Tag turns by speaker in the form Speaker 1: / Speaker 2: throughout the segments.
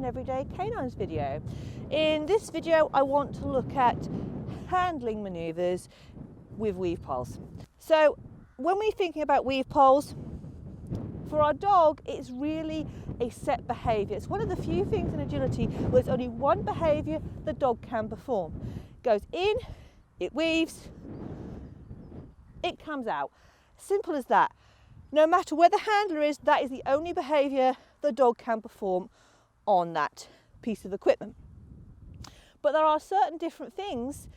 Speaker 1: an Everyday Canines video. In this video I want to look at handling manoeuvres with weave poles. So when we're thinking about weave poles, for our dog it's really a set behaviour. It's one of the few things in agility where there's only one behaviour the dog can perform. It goes in, it weaves, it comes out. Simple as that. No matter where the handler is, that is the only behaviour the dog can perform on that piece of equipment. But there are certain different things,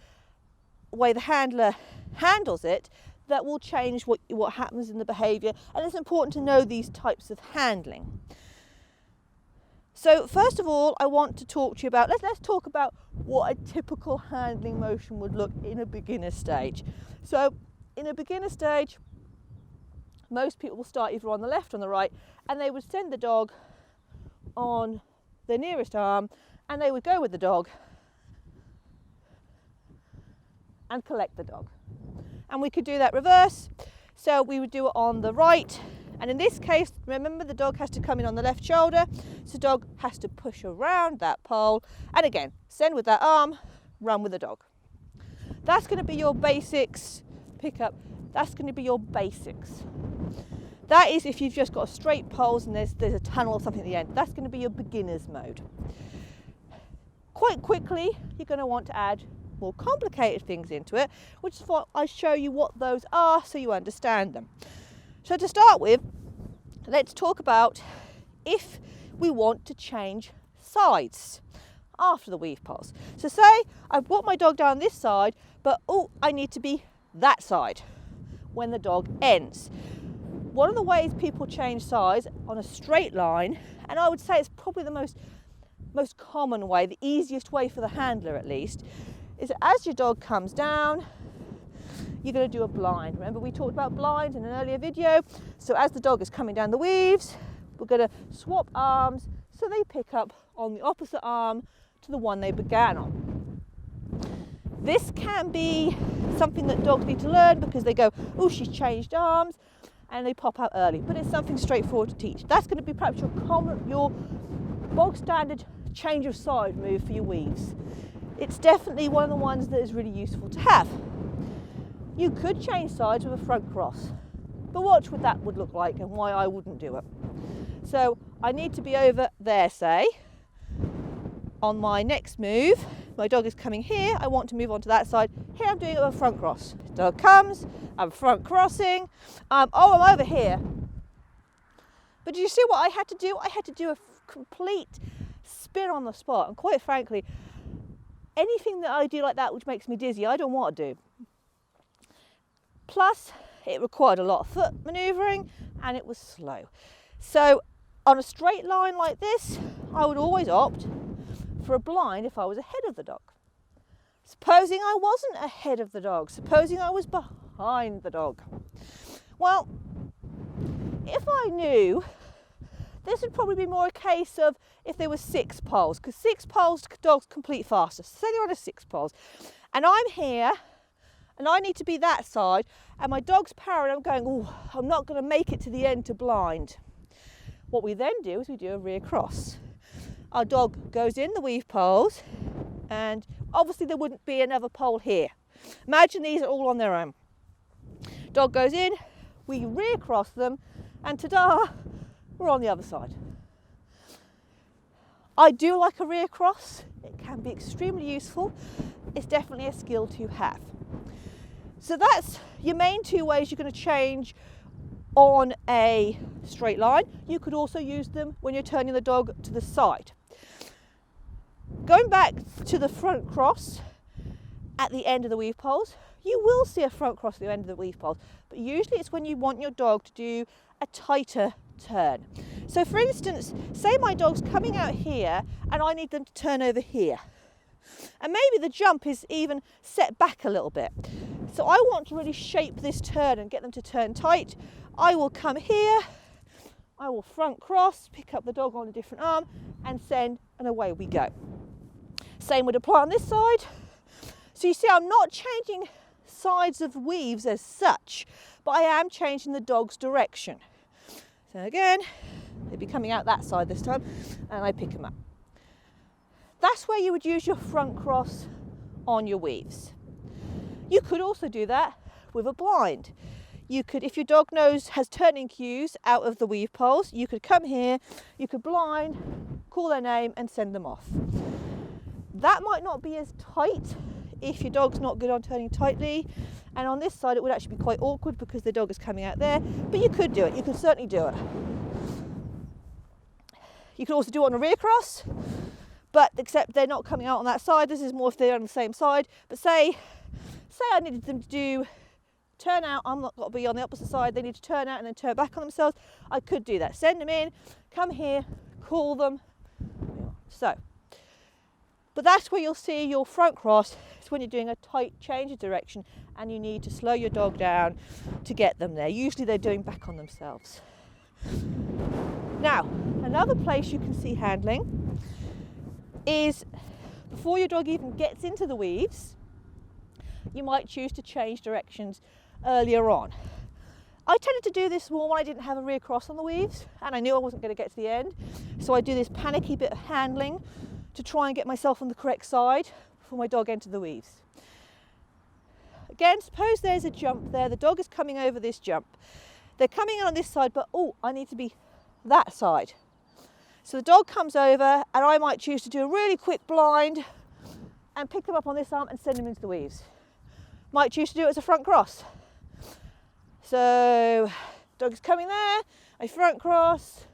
Speaker 1: the way the handler handles it, that will change what happens in the behaviour, and it's important to know these types of handling. So first of all, I want to talk to you about, let's talk about what a typical handling motion would look in a beginner stage. So in a beginner stage, most people will start either on the left or on the right, and they would send the dog on the nearest arm, and they would go with the dog and collect the dog. And we could do that reverse, so we would do it on the right, and in this case, remember, the dog has to come in on the left shoulder, so the dog has to push around that pole, and again, send with that arm, run with the dog. That's going to be your basics. Pick up, that's going to be your basics. That is if you've just got straight poles and there's a tunnel or something at the end. That's going to be your beginner's mode. Quite quickly, you're going to want to add more complicated things into it, which is why I show you what those are so you understand them. So to start with, let's talk about if we want to change sides after the weave poles. So say I've brought my dog down this side, but I need to be that side when the dog ends. One of the ways people change sides on a straight line, and I would say it's probably the most common way, the easiest way for the handler at least, is that as your dog comes down, you're going to do a blind. Remember, we talked about blinds in an earlier video. So as the dog is coming down the weaves, we're going to swap arms so they pick up on the opposite arm to the one they began on. This can be something that dogs need to learn because they go, oh, she's changed arms, and they pop out early. But it's something straightforward to teach. That's going to be perhaps your bog standard change of side move for your weaves. It's definitely one of the ones that is really useful to have. You could change sides with a front cross, but watch what that would look like and why I wouldn't do it. So I need to be over there, say, on my next move. My dog is coming here, I want to move on to that side. Here I'm doing it with a front cross. Dog comes, I'm front crossing. I'm over here. But do you see what I had to do? I had to do a complete spin on the spot, and quite frankly, anything that I do like that which makes me dizzy, I don't want to do. Plus, it required a lot of foot manoeuvring and it was slow. So on a straight line like this, I would always opt for a blind if I was ahead of the dog. Supposing I wasn't ahead of the dog, supposing I was behind the dog. Well, if I knew, this would probably be more a case of if there were 6 poles, because 6 poles dogs complete faster. So say they're on a 6 poles, and I'm here, and I need to be that side, and my dog's parallel, I'm going, oh, I'm not going to make it to the end to blind. What we then do is we do a rear cross. Our dog goes in the weave poles, and obviously there wouldn't be another pole here. Imagine these are all on their own. Dog goes in, we rear cross them, and ta-da, we're on the other side. I do like a rear cross. It can be extremely useful. It's definitely a skill to have. So that's your main 2 ways you're going to change on a straight line. You could also use them when you're turning the dog to the side. Going back to the front cross at the end of the weave poles, you will see a front cross at the end of the weave poles, but usually it's when you want your dog to do a tighter turn. So for instance, say my dog's coming out here and I need them to turn over here. And maybe the jump is even set back a little bit. So I want to really shape this turn and get them to turn tight. I will come here, I will front cross, pick up the dog on a different arm and send, and away we go. Same would apply on this side. So you see, I'm not changing sides of weaves as such, but I am changing the dog's direction. So again, they'd be coming out that side this time, and I pick them up. That's where you would use your front cross on your weaves. You could also do that with a blind. You could, if your dog nose has turning cues out of the weave poles, you could come here, you could blind, call their name and send them off. That might not be as tight if your dog's not good on turning tightly, and on this side it would actually be quite awkward because the dog is coming out there, but you could do it, you could certainly do it. You could also do it on a rear cross, but except they're not coming out on that side. This is more if they're on the same side, but say I needed them to do turn out, I'm not going to be on the opposite side, they need to turn out and then turn back on themselves, I could do that. Send them in, come here, call them. So, but that's where you'll see your front cross. It's when you're doing a tight change of direction and you need to slow your dog down to get them there. Usually they're doing back on themselves. Now, another place you can see handling is before your dog even gets into the weaves, you might choose to change directions earlier on. I tended to do this more when I didn't have a rear cross on the weaves and I knew I wasn't going to get to the end. So I do this panicky bit of handling to try and get myself on the correct side before my dog entered the weaves. Again, suppose there's a jump there, the dog is coming over this jump. They're coming in on this side, but oh, I need to be that side. So the dog comes over and I might choose to do a really quick blind and pick them up on this arm and send them into the weaves. Might choose to do it as a front cross. So dog is coming there, I front cross.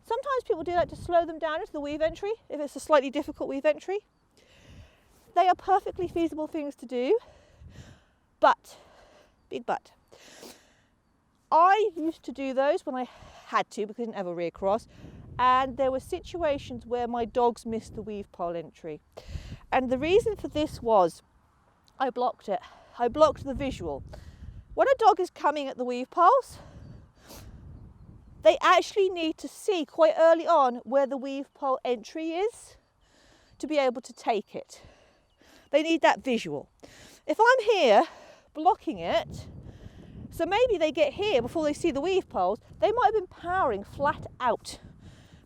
Speaker 1: Sometimes people do that to slow them down into the weave entry if it's a slightly difficult weave entry. They are perfectly feasible things to do, but, big but. I used to do those when I had to because I didn't have a rear cross, and there were situations where my dogs missed the weave pole entry. And the reason for this was I blocked it. I blocked the visual. When a dog is coming at the weave poles, they actually need to see quite early on where the weave pole entry is to be able to take it. They need that visual. If I'm here blocking it, so maybe they get here before they see the weave poles, they might have been powering flat out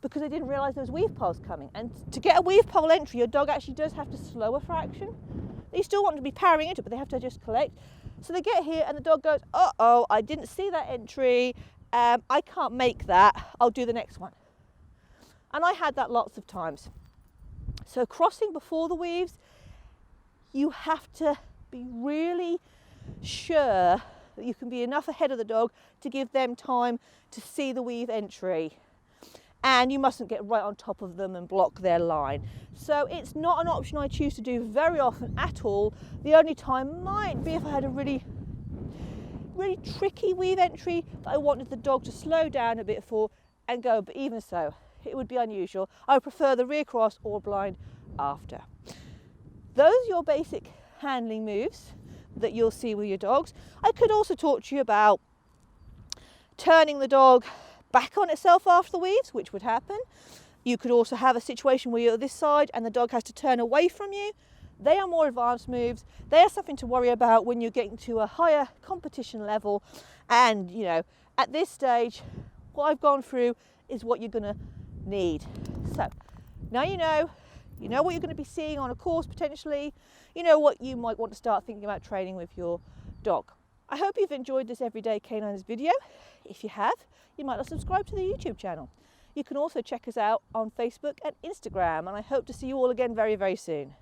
Speaker 1: because they didn't realise there was weave poles coming. And to get a weave pole entry, your dog actually does have to slow a fraction. They still want to be powering into it, but they have to just collect. So they get here and the dog goes, uh-oh, I didn't see that entry. I can't make that. I'll do the next one. And I had that lots of times. So crossing before the weaves, you have to be really sure that you can be enough ahead of the dog to give them time to see the weave entry. And you mustn't get right on top of them and block their line. So it's not an option I choose to do very often at all. The only time might be if I had a really tricky weave entry that I wanted the dog to slow down a bit for and go, but even so, it would be unusual. I would prefer the rear cross or blind after. Those are your basic handling moves that you'll see with your dogs. I could also talk to you about turning the dog back on itself after the weaves, which would happen. You could also have a situation where you're this side and the dog has to turn away from you. They are more advanced moves. They are something to worry about when you're getting to a higher competition level. And, you know, at this stage, what I've gone through is what you're going to need. So now you know what you're going to be seeing on a course potentially. You know what you might want to start thinking about training with your dog. I hope you've enjoyed this Everyday Canines video. If you have, you might subscribe to the YouTube channel. You can also check us out on Facebook and Instagram, and I hope to see you all again very, very soon.